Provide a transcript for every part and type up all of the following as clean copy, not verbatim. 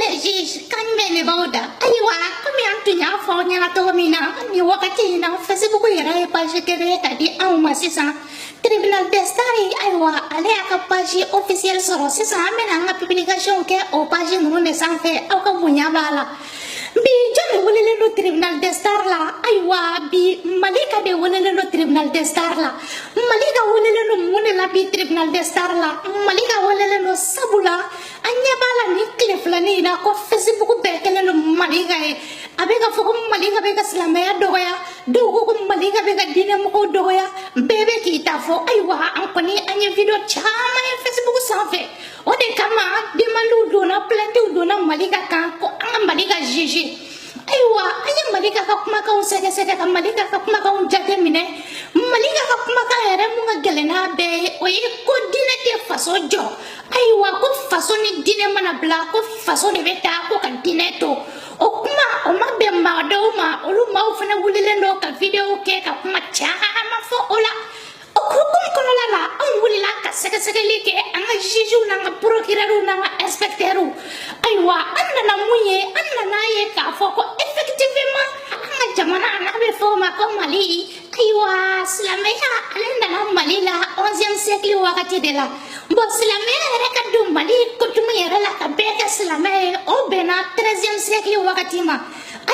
les juges kan mene bawda aywa comme antunya fo nya to mina ni wakati na Facebook yara page kere kadi awma sisan tribunal d'estari aywa ale aka page officiel soro sisan amena nga publication ke o page nunu ne sanfe aw ka bunya bala bi jame wolele no tribunal d'estar la aywa bi malika de wolele no tribunal d'estar la malika wolele no munela bi tribunal d'estar la malika wolele no sabula anya bala ni clip la ni na ko Facebook be kele no malika e abega foko malika be ka islamaya doya dogo ko malika be ka dina mo ko doya bebe ki ta fo aywa an ko ni anya video chama e Facebook sanfe o de kama de malu do na plainte do na malika kan ko an malika jiji aywa anya malika ka kuma ka sege sege ka malika ka kuma ka jate mine malika ka kuma ka ere mu gelena be o yi ko dina te faso jo aywa ko faso ni dina mana bla ko faso de beta ko ka dina to o kuma o ma be ma do ma o lu ma o fana wulile ndo ka video ke ka kuma cha ma fo ola o ko kono la on wulila ka sege sege like anga jiju na nga procureur na nga inspecteur aywa anna na muye anna na ye ka fo ko effectivement anga jamana na be fo ma ko mali aywa islamia alenda na mali la 11e siècle wakati de la bo islamia re ka du mali ko tuma yere la ka be ka islamia o be na 13e siècle wakati ma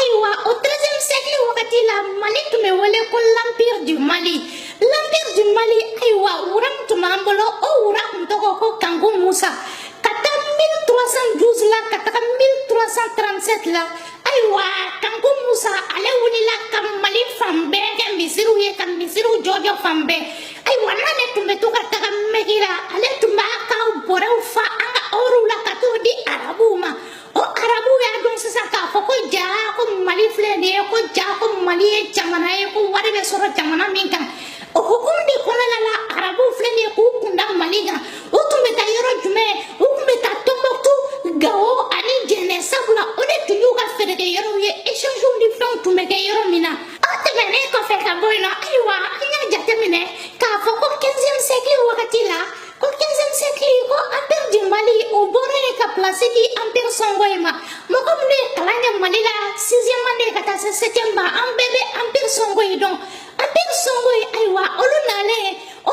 aywa o 13e siècle wakati la mali tume wole ko l'empire du mali aywa uram tumambolo o uram to ko kangu musa kata 1312 la kata 1337 la aywa kangu musa ale wulila kam mali fambe ke misiru ye kam misiru jojo fambe aywa nane tumbe to kata megira ale tumba ka bore ufa anga orula kato di arabu ma o arabu ya don sisa ka fo ko ja ko mali flende ko ja ko mali jamana ko wari be soro jamana minka o hukum de kona la arabu flende ko kunda maliga o tumbe ta yoro jume o tumbe ta tomboktu gawo ani jene sabula o de tuyu ka fere de yoro ye échange di flan tumbe de yoro mina o te bene ko fe ka boyno aywa anya jate mine ka fo ko 15e siècle wakati la ko 15e siècle ko empire du mali o bore ka place di empire songoima mo ko mne kalanya mali la 6e ane kata 7e ba ambebe empire songoi don empire songoi aywa olunale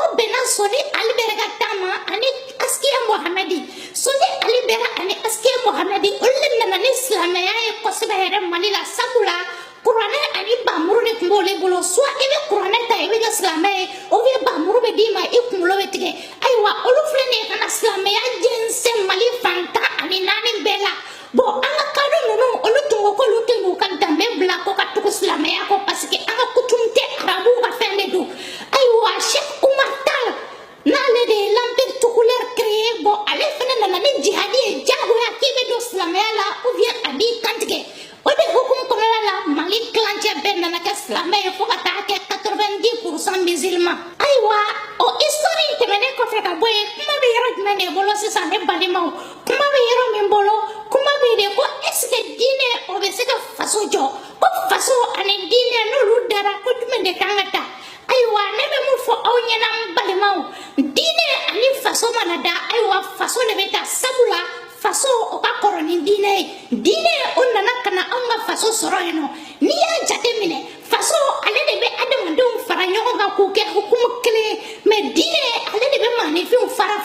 o bena soni alibere tama ani askia mohamedi soni alibere ani askia mohamedi olunna na islamaya e ko sebere mali la sabula Qur'ane ani bamuru de kumbole bolo soit ebe Qur'ane ta ebe islamay o be bamuru be dima e kumlo be tige aywa olu flene kana islamaya jense mali fanta ani nani bela bo anga kado nono olu tungo ko lu tengu kan dambe bla ko ka tuku islamaya ko parce que anga kutumte arabu ka fende do aywa Cheikh Oumar Tall na le de l'empire toucouleur créé bo ale fene na ni jihadi jago ya kibe do islamaya la ou bien abi kantike o de hukum ko la mali clanche ben na ka islamaya fo ka ta ke 90% musulman aywa o histoire temene ko fe ka boye kuma be yero mene bolo sisa ne balima kuma be yero min bolo kuma be de ko est-ce que dine o be se ka faso jo ko faso ane dine no lu dara ko tume de kangata aywa ne be mu fo aw nyana balima dine ani faso manada aywa faso ne be ta sabula faso o ka koroni dine o nana kana anga faso soroyno ni ya jate mine faso ale de be adamandum fara nyogo ga ku ke hukum kele me dine ale de be mani fi fara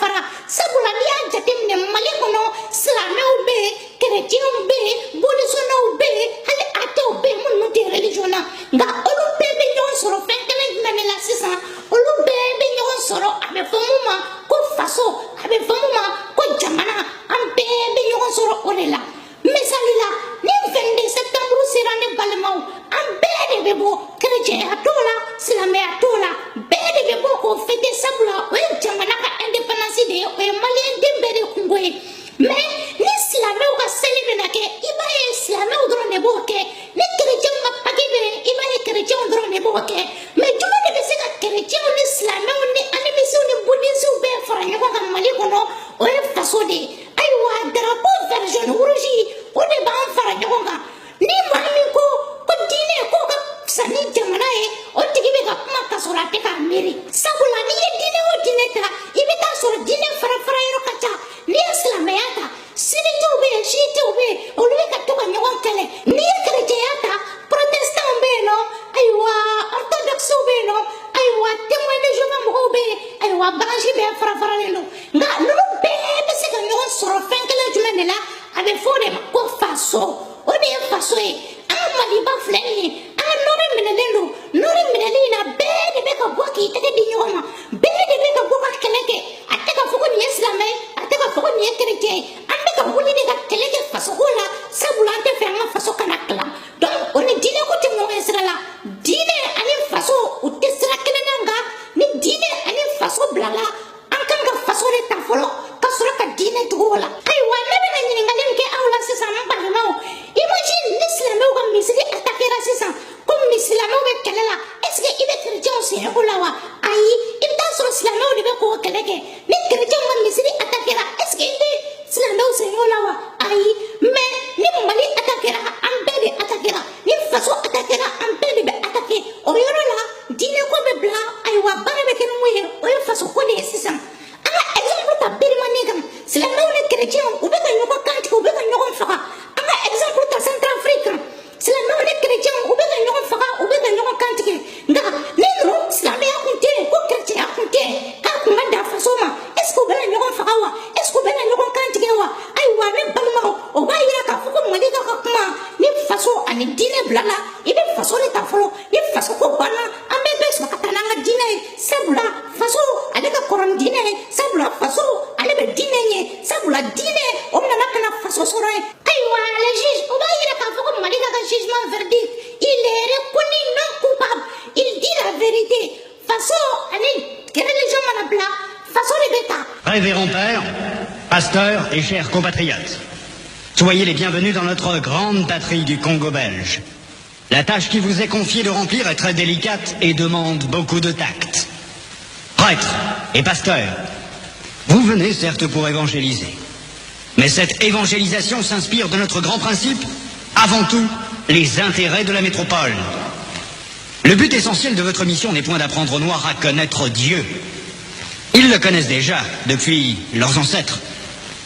sabula ni ya jate mine mali kono islameu be chrétien be bolisono be ale ato be mun no de religion na ga olu be nyon soro fenkele mene la sisa olu be nyon soro abe fomuma ko faso abe fomuma ko jamana ambe be nyon soro olela mesalila ni 22 septembre sirande balmau ambe de bebo chrétien atola islamé atola be de bebo ko fete sabula o jamana ka indépendance de o malien de be de kungoy mais ni islamé ka célébrer na ke iba islamé o drone boke ni chrétien ma pagibe iba chrétien o drone boke mais juma de se ka chrétien ni islamé ni animation ni bouddhisme be faranya ka mali kono o faso de aywa drapeau vert jaune rouge o de ban faranya ka ni mami ko dine ko ka sani jamana e o tigi be ka kuma kasora Baranji be farafaralelo nga lulu bebe se ka ɲɔgɔn sɔrɔ fɛn kelen jumɛn de la a bɛ fɔ o de ma ko faso o de ye faso ye an ka maliba filɛ nin ye an ka nɔri minɛlen don nɔri minɛli in na bɛɛ de bɛ ka bɔ k'i tɛgɛ di ɲɔgɔn ma bɛɛ de bɛ ka bɔ ka kɛlɛ kɛ a tɛ ka fɔ ko nin ye silamɛ ye a tɛ ka fɔ ko nin ye kerecɛn ye an bɛ ka wuli de ka kɛlɛ kɛ fasoko la sabula an tɛ fɛ an ka faso kana tila donc o ni diinɛ ko tɛ ɲɔgɔn ye sira la diinɛ ani faso u tɛ sira kelen na nka ni diinɛ ani faso bilala an kan ka faso de ta fɔlɔ ka sɔrɔ ka diinɛ tugu o la ayiwa ne bɛna ɲininkali min kɛ aw la sisan n balimaw imagine ni silamɛw ka misiri atakera sisan ko silamɛw bɛ kɛlɛ la est ce que i bɛ kerecɛnw sen o la wa ayi i bɛ taa sɔrɔ silamɛw de bɛ k'o kɛlɛ kɛ ni kerecɛnw ka misiri atakera est ce que i tɛ silamɛw sen o la wa ayi mais ni mali atakera an bɛɛ de atakera ni faso atakera an bɛɛ de bɛ atake o yɔrɔ la diinɛ ko bɛ bila ayiwa baara bɛ kɛ ni mun ye o ye faso ko de ye sisan an ka exemple ta berimani kan silamɛw ni kerecɛnw u bɛ ka ɲɔgɔn kantigɛ u bɛ ka ɲɔgɔn faga an ka exemple ta Centrafrique kan silamɛw ni kerecɛnw u bɛ ka ɲɔgɔn faga u bɛ ka ɲɔgɔn kantigɛ nka ni ninnu silamɛya kun tɛ yen ko kerecɛnya kun tɛ k'a kun ka dan faso ma est ce que u bɛna ɲɔgɔn faga wa est ce que u bɛna ɲɔgɔn kantigɛ wa ayiwa ne balimaw o b'a yira k'a fɔ ko mali ka kuma ni faso ani diinɛ bilala i bɛ faso de ta fɔlɔ ni faso ko banna an bɛɛ bɛ sɔrɔ ka taa n'an ka diinɛ ye sabula faso ale ka kɔrɔ ni diinɛ ye sabula faso ale bɛ diinɛ ɲɛ sabula diinɛ o nana ka na faso sɔrɔ ye ayiwa le juge o b'a yira k'a fɔ ko mali ka jugement verdict il est reconnu non coupable il dit la vérité faso ani religion mana bila faso de bɛ ta. Révérend père, pasteur et chers compatriotes, soyez les bienvenus dans notre grande patrie du Congo belge. La tâche qui vous est confiée de remplir est très délicate et demande beaucoup de tact. Prêtres et pasteurs, vous venez certes pour évangéliser. Mais cette évangélisation s'inspire de notre grand principe, avant tout, les intérêts de la métropole. Le but essentiel de votre mission n'est point d'apprendre aux Noirs à connaître Dieu. Ils le connaissent déjà depuis leurs ancêtres.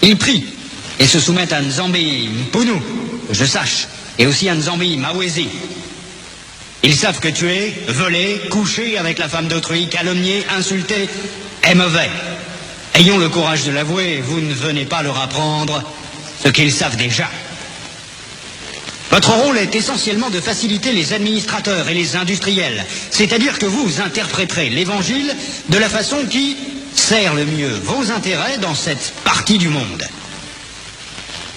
Ils prient et se soumettent à Nzambi Mpunu, que je sache, et aussi à Nzambi Mawezi. Ils savent que tuer, voler, coucher avec la femme d'autrui, calomnier, insulter est mauvais. Ayons le courage de l'avouer, vous ne venez pas leur apprendre ce qu'ils savent déjà. Votre rôle est essentiellement de faciliter les administrateurs et les industriels, c'est-à-dire que vous interpréterez l'évangile de la façon qui sert le mieux vos intérêts dans cette partie du monde.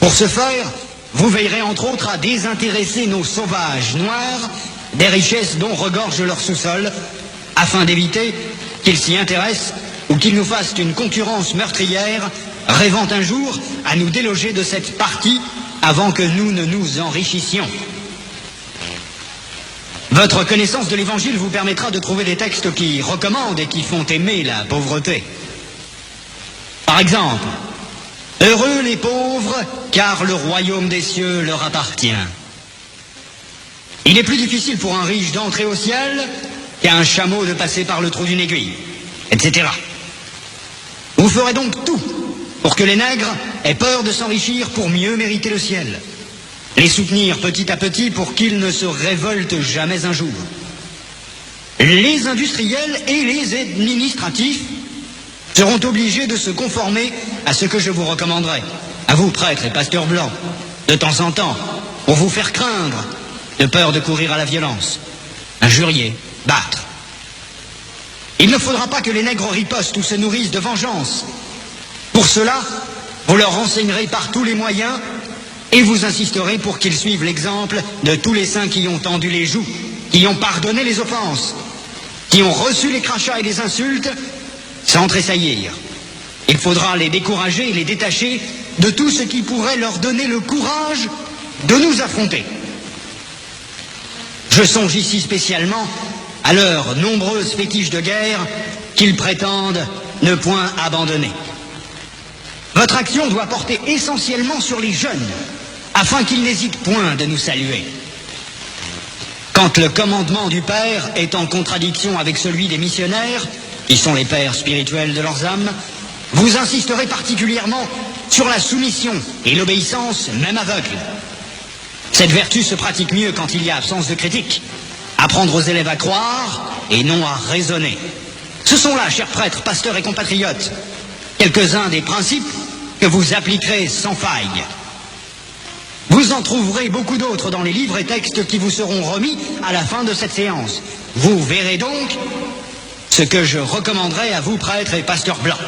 Pour ce faire, vous veillerez entre autres à désintéresser nos sauvages noirs des richesses dont regorge leur sous-sol, afin d'éviter qu'ils s'y intéressent ou qu'ils nous fassent une concurrence meurtrière, rêvant un jour à nous déloger de cette partie avant que nous ne nous enrichissions. Votre connaissance de l'Évangile vous permettra de trouver des textes qui recommandent et qui font aimer la pauvreté. Par exemple, « Heureux les pauvres, car le royaume des cieux leur appartient. » Il est plus difficile pour un riche d'entrer au ciel qu'à un chameau de passer par le trou d'une aiguille, etc. Vous ferez donc tout pour que les nègres aient peur de s'enrichir pour mieux mériter le ciel. Les soutenir petit à petit pour qu'ils ne se révoltent jamais un jour. Les industriels et les administratifs seront obligés de se conformer à ce que je vous recommanderai, à vous prêtres et pasteurs blancs, de temps en temps, pour vous faire craindre, de peur de courir à la violence, injurier, battre. Il ne faudra pas que les nègres ripostent ou se nourrissent de vengeance. Pour cela, vous leur renseignerez par tous les moyens et vous insisterez pour qu'ils suivent l'exemple de tous les saints qui ont tendu les joues, qui ont pardonné les offenses, qui ont reçu les crachats et les insultes sans tressaillir. Il faudra les décourager et les détacher de tout ce qui pourrait leur donner le courage de nous affronter. Je songe ici spécialement à leurs nombreuses fétiches de guerre qu'ils prétendent ne point abandonner. Votre action doit porter essentiellement sur les jeunes, afin qu'ils n'hésitent point de nous saluer. Quand le commandement du Père est en contradiction avec celui des missionnaires, qui sont les pères spirituels de leurs âmes, vous insisterez particulièrement sur la soumission et l'obéissance, même aveugle. Cette vertu se pratique mieux quand il y a absence de critique. Apprendre aux élèves à croire et non à raisonner. Ce sont là, chers prêtres, pasteurs et compatriotes, quelques-uns des principes que vous appliquerez sans faille. Vous en trouverez beaucoup d'autres dans les livres et textes qui vous seront remis à la fin de cette séance. Vous verrez donc ce que je recommanderais à vous, prêtres et pasteurs blancs.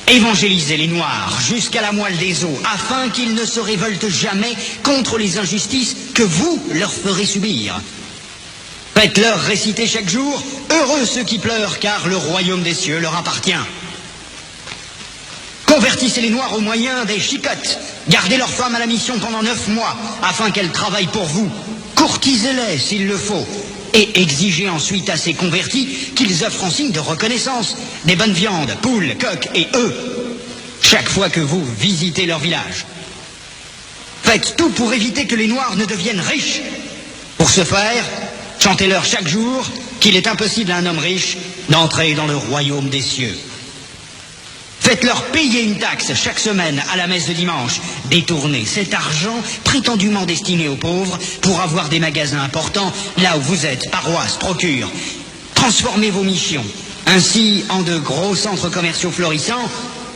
Évangélisez les Noirs jusqu'à la moelle des os, afin qu'ils ne se révoltent jamais contre les injustices que vous leur ferez subir. Faites-leur réciter chaque jour « Heureux ceux qui pleurent, car le royaume des cieux leur appartient ». Convertissez les Noirs au moyen des chicottes. Gardez leurs femmes à la mission pendant 9 mois, afin qu'elles travaillent pour vous. Courtisez-les s'il le faut. Et exigez ensuite à ces convertis qu'ils offrent en signe de reconnaissance des bonnes viandes, poules, coqs et œufs, chaque fois que vous visitez leur village. Faites tout pour éviter que les Noirs ne deviennent riches. Pour ce faire, chantez-leur chaque jour qu'il est impossible à un homme riche d'entrer dans le royaume des cieux. Faites-leur payer une taxe chaque semaine à la messe de dimanche. Détournez cet argent prétendument destiné aux pauvres pour avoir des magasins importants là où vous êtes, paroisses, procures. Transformez vos missions ainsi en de gros centres commerciaux florissants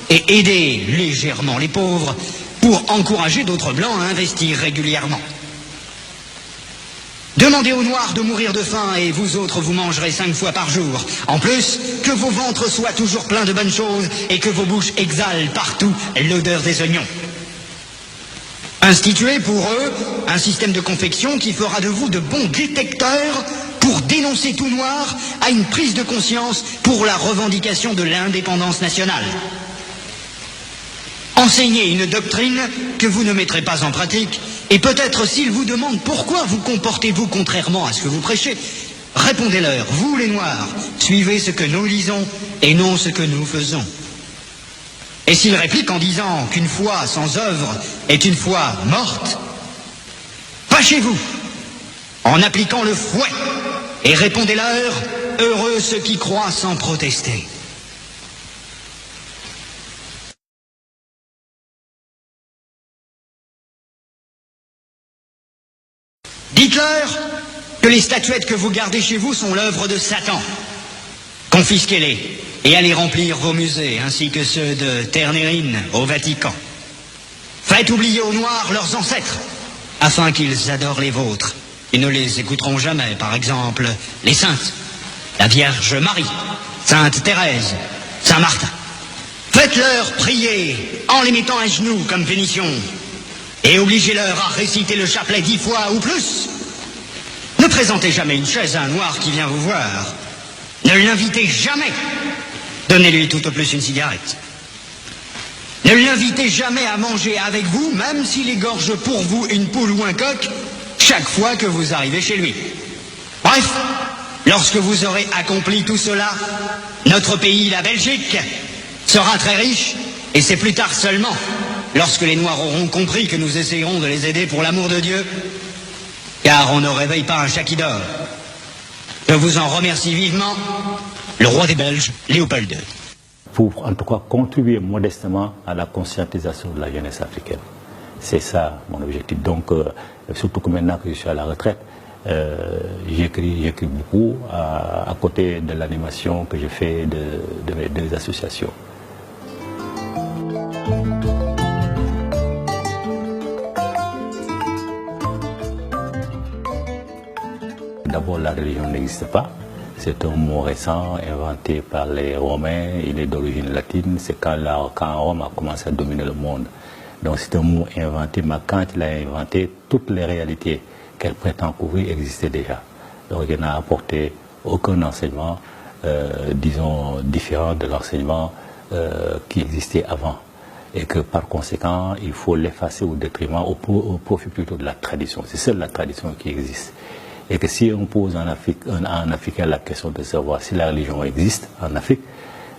et aidez légèrement les pauvres pour encourager d'autres blancs à investir régulièrement. Demandez aux Noirs de mourir de faim et vous autres vous mangerez 5 fois par jour. En plus, que vos ventres soient toujours pleins de bonnes choses et que vos bouches exhalent partout l'odeur des oignons. Instituez pour eux un système de confection qui fera de vous de bons détecteurs pour dénoncer tout Noir à une prise de conscience pour la revendication de l'indépendance nationale. Enseignez une doctrine que vous ne mettrez pas en pratique, et peut-être s'ils vous demandent pourquoi vous comportez-vous contrairement à ce que vous prêchez, répondez-leur, vous les Noirs, suivez ce que nous lisons et non ce que nous faisons. Et s'ils répliquent en disant qu'une foi sans œuvre est une foi morte, fâchez-vous en appliquant le fouet et répondez-leur, heureux ceux qui croient sans protester. Dites-leur que les statuettes que vous gardez chez vous sont l'œuvre de Satan. Confisquez-les et allez remplir vos musées, ainsi que ceux de Ternérine au Vatican. Faites oublier aux Noirs leurs ancêtres, afin qu'ils adorent les vôtres. Ils ne les écouteront jamais, par exemple, les saintes, la Vierge Marie, Sainte Thérèse, Saint Martin. Faites-leur prier en les mettant à genoux comme pénition. Et obligez-leur à réciter le chapelet 10 fois ou plus. Ne présentez jamais une chaise à un Noir qui vient vous voir. Ne l'invitez jamais. Donnez-lui tout au plus une cigarette. Ne l'invitez jamais à manger avec vous, même s'il égorge pour vous une poule ou un coq, chaque fois que vous arrivez chez lui. Bref, lorsque vous aurez accompli tout cela, notre pays, la Belgique, sera très riche, et c'est plus tard seulement, lorsque les Noirs auront compris que nous essayerons de les aider pour l'amour de Dieu, car on ne réveille pas un chat qui dort. Je vous en remercie vivement, le roi des Belges, Léopold II. Pour en tout cas contribuer modestement à la conscientisation de la jeunesse africaine. C'est ça mon objectif. Donc, surtout que maintenant que je suis à la retraite, j'écris beaucoup à côté de l'animation que je fais des associations. D'abord, la religion n'existe pas. C'est un mot récent, inventé par les Romains. Il est d'origine latine. C'est quand Rome a commencé à dominer le monde. Donc c'est un mot inventé, mais quand il a inventé, toutes les réalités qu'elle prétend couvrir existaient déjà. Donc il n'a apporté aucun enseignement, disons, différent de l'enseignement qui existait avant. Et que par conséquent, il faut l'effacer au détriment, au profit plutôt de la tradition. C'est seule la tradition qui existe. Et que si on pose en Africain la question de savoir si la religion existe en Afrique,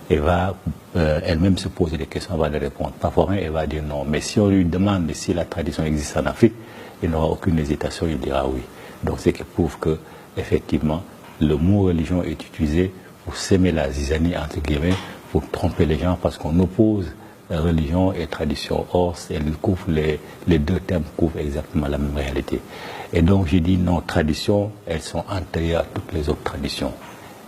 elle va elle-même se poser des questions, elle va les répondre. Parfois, elle va dire non. Mais si on lui demande si la tradition existe en Afrique, il n'aura aucune hésitation, il dira oui. Donc c'est qui prouve que, effectivement, le mot religion est utilisé pour s'aimer la zizanie, entre guillemets, pour tromper les gens, parce qu'on oppose religion et tradition. Or, les deux termes couvrent exactement la même réalité. Et donc, j'ai dit, nos traditions, elles sont antérieures à toutes les autres traditions.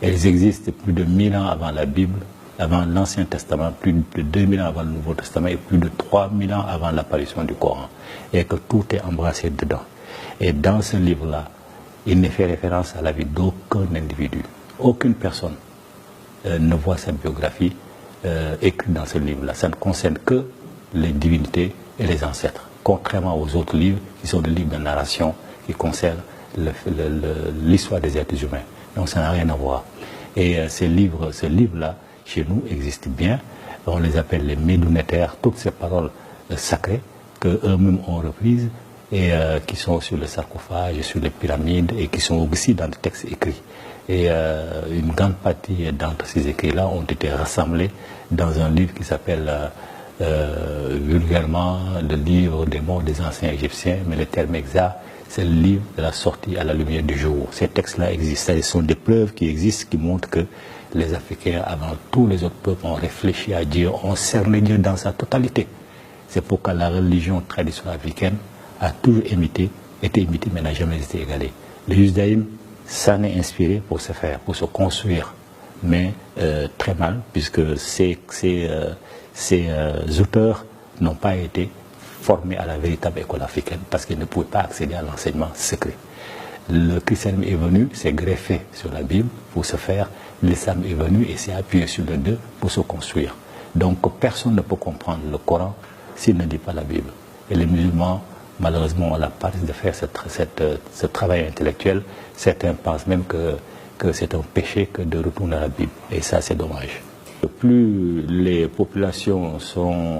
Elles existent plus de 1000 ans avant la Bible, avant l'Ancien Testament, plus de 2000 ans avant le Nouveau Testament et plus de 3000 ans avant l'apparition du Coran. Et que tout est embrassé dedans. Et dans ce livre-là, il ne fait référence à la vie d'aucun individu. Aucune personne ne voit sa biographie écrite dans ce livre-là. Ça ne concerne que les divinités et les ancêtres, contrairement aux autres livres qui sont des livres de narration qui concernent l'histoire des êtres humains. Donc ça n'a rien à voir. Et ce livre-là, chez nous, existe bien. On les appelle les médounétaires, toutes ces paroles sacrées qu'eux-mêmes ont reprises et qui sont sur le sarcophage, sur les pyramides et qui sont aussi dans les textes écrits. Et une grande partie d'entre ces écrits-là ont été rassemblés dans un livre qui s'appelle vulgairement le livre des morts des anciens Égyptiens, mais le terme exact, c'est le livre de la sortie à la lumière du jour. Ces textes-là existent, ce sont des preuves qui existent, qui montrent que les Africains, avant tous les autres peuples, ont réfléchi à Dieu, ont cerné Dieu dans sa totalité. C'est pourquoi la religion traditionnelle africaine a toujours été imitée, mais n'a jamais été égalée. Le judaïsme s'en est inspiré pour se faire, pour se construire, mais très mal, puisque ces auteurs n'ont pas été formés à la véritable école africaine, parce qu'ils ne pouvaient pas accéder à l'enseignement secret. Le christianisme est venu, s'est greffé sur la Bible pour se faire, l'islam est venu et s'est appuyé sur les deux pour se construire. Donc personne ne peut comprendre le Coran s'il ne dit pas la Bible. Et les musulmans, malheureusement, ont la paresse de faire ce travail intellectuel. Certains pensent même que c'est un péché que de retourner à la Bible. Et ça, c'est dommage. Plus les populations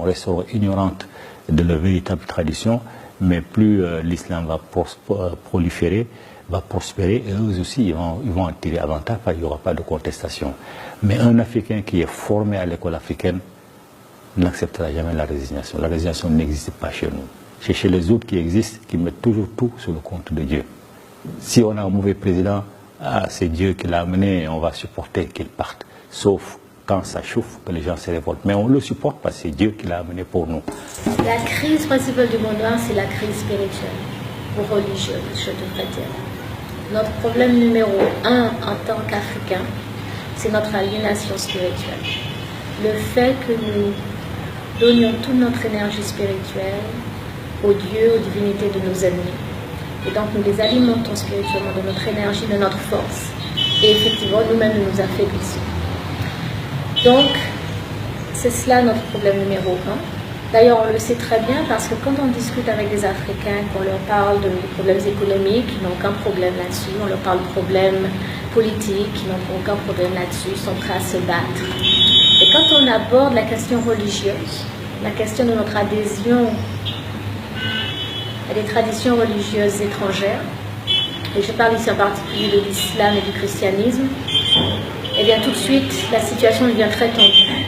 resteront ignorantes de leur véritable tradition, mais plus l'islam va proliférer, va prospérer, et eux aussi, ils vont en tirer avantage, parce qu'il n'y aura pas de contestation. Mais un Africain qui est formé à l'école africaine n'acceptera jamais la résignation. La résignation n'existe pas chez nous. C'est chez les autres qui existent, qui mettent toujours tout sur le compte de Dieu. Si on a un mauvais président, c'est Dieu qui l'a amené et on va supporter qu'il parte. Sauf quand ça chauffe, que les gens se révoltent. Mais on le supporte parce que c'est Dieu qui l'a amené pour nous. La crise principale du monde noir, c'est la crise spirituelle ou religieuse, je devrais dire. Notre problème numéro 1 en tant qu'Africains, c'est notre aliénation spirituelle. Le fait que nous donnions toute notre énergie spirituelle aux dieux, aux divinités de nos ennemis. Et donc nous les alimentons spirituellement de notre énergie, de notre force. Et effectivement, nous-mêmes, nous nous affaiblissons. Donc, c'est cela notre problème numéro 1. D'ailleurs, on le sait très bien parce que quand on discute avec des Africains, qu'on leur parle de problèmes économiques, ils n'ont aucun problème là-dessus. On leur parle de problèmes politiques, ils n'ont aucun problème là-dessus, ils sont prêts à se battre. Et quand on aborde la question religieuse, la question de notre adhésion à des traditions religieuses étrangères, et je parle ici en particulier de l'islam et du christianisme, et bien tout de suite, la situation devient très tendue.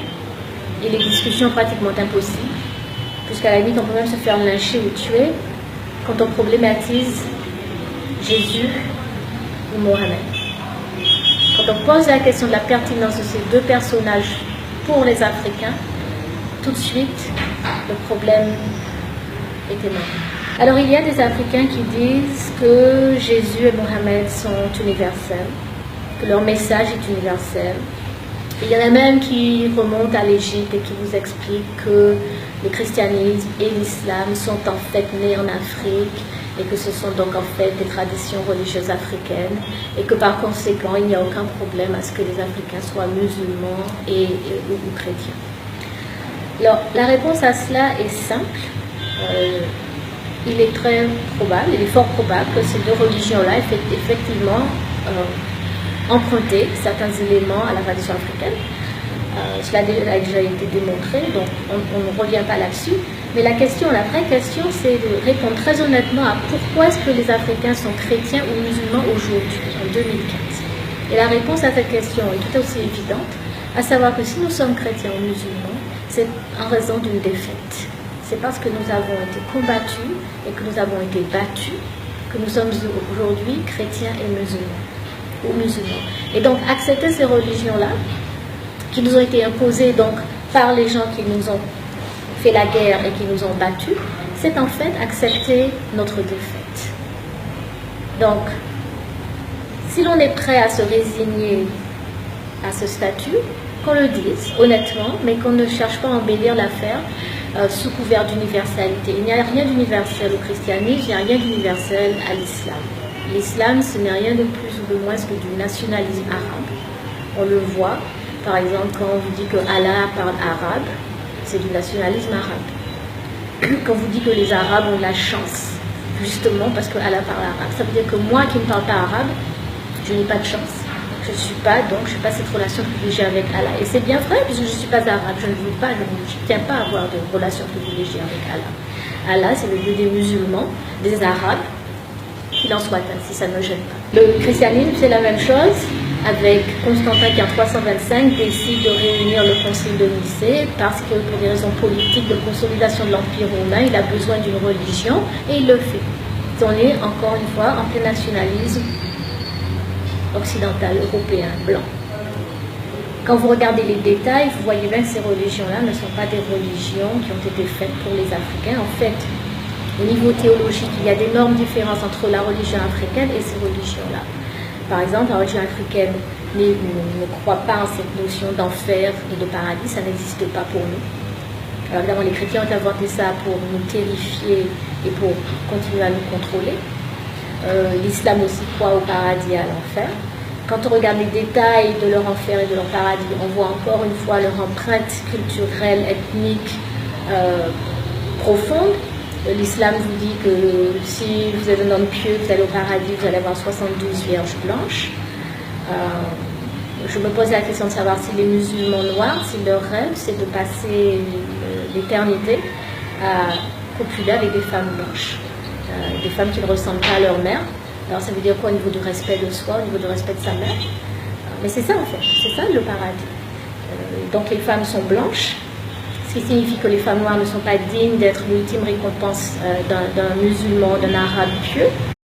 Et les discussions pratiquement impossibles, puisqu'à la limite, on peut même se faire lyncher ou tuer quand on problématise Jésus ou Mohamed. Quand on pose la question de la pertinence de ces deux personnages pour les Africains, tout de suite, le problème est énorme. Alors, il y a des Africains qui disent que Jésus et Mohamed sont universels, que leur message est universel. Il y en a même qui remontent à l'Égypte et qui vous expliquent que le christianisme et l'islam sont en fait nés en Afrique et que ce sont donc en fait des traditions religieuses africaines et que par conséquent il n'y a aucun problème à ce que les Africains soient musulmans ou chrétiens. Alors la réponse à cela est simple. Il est très probable, il est fort probable que ces deux religions-là effectivement emprunter certains éléments à la tradition africaine. Cela a déjà été démontré, donc on ne revient pas là-dessus. Mais la vraie question, c'est de répondre très honnêtement à pourquoi est-ce que les Africains sont chrétiens ou musulmans aujourd'hui, en 2015. Et la réponse à cette question est tout aussi évidente, à savoir que si nous sommes chrétiens ou musulmans, c'est en raison d'une défaite. C'est parce que nous avons été combattus et que nous avons été battus que nous sommes aujourd'hui chrétiens et musulmans. Et donc accepter ces religions-là, qui nous ont été imposées donc par les gens qui nous ont fait la guerre et qui nous ont battus, c'est en fait accepter notre défaite. Donc, si l'on est prêt à se résigner à ce statut, qu'on le dise honnêtement, mais qu'on ne cherche pas à embellir l'affaire sous couvert d'universalité. Il n'y a rien d'universel au christianisme, il n'y a rien d'universel à l'islam. L'islam, ce n'est rien de plus ou de moins que du nationalisme arabe. On le voit, par exemple, quand on vous dit que Allah parle arabe, c'est du nationalisme arabe. Quand vous dites que les Arabes ont la chance, justement parce que Allah parle arabe, ça veut dire que moi qui ne parle pas arabe, je n'ai pas de chance. Je ne suis pas cette relation privilégiée avec Allah. Et c'est bien vrai, puisque je ne suis pas arabe, je ne veux pas, je ne tiens pas à avoir de relation privilégiée avec Allah. Allah, c'est le Dieu des musulmans, des Arabes, qu'il en soit ainsi, ça ne me gêne pas. Le christianisme, c'est la même chose, avec Constantin qui en 325 décide de réunir le concile de Nicée parce que pour des raisons politiques de consolidation de l'Empire romain, il a besoin d'une religion et il le fait. On est encore une fois en plein nationalisme occidental, européen, blanc. Quand vous regardez les détails, vous voyez bien que ces religions-là ne sont pas des religions qui ont été faites pour les Africains. En fait, au niveau théologique, il y a d'énormes différences entre la religion africaine et ces religions-là. Par exemple, la religion africaine ne croit pas en cette notion d'enfer et de paradis, ça n'existe pas pour nous. Alors évidemment, les chrétiens ont inventé ça pour nous terrifier et pour continuer à nous contrôler. L'islam aussi croit au paradis et à l'enfer. Quand on regarde les détails de leur enfer et de leur paradis, on voit encore une fois leur empreinte culturelle, ethnique profonde. L'islam vous dit que si vous êtes un homme pieux, vous allez au paradis, vous allez avoir 72 vierges blanches. Je me pose la question de savoir si les musulmans noirs, si leur rêve, c'est de passer l'éternité à copuler avec des femmes blanches. Des femmes qui ne ressemblent pas à leur mère. Alors ça veut dire quoi au niveau du respect de soi, au niveau du respect de sa mère? Mais c'est ça en fait, c'est ça le paradis. Donc les femmes sont blanches, ce qui signifie que les femmes noires ne sont pas dignes d'être l'ultime récompense d'un musulman, d'un arabe pieux.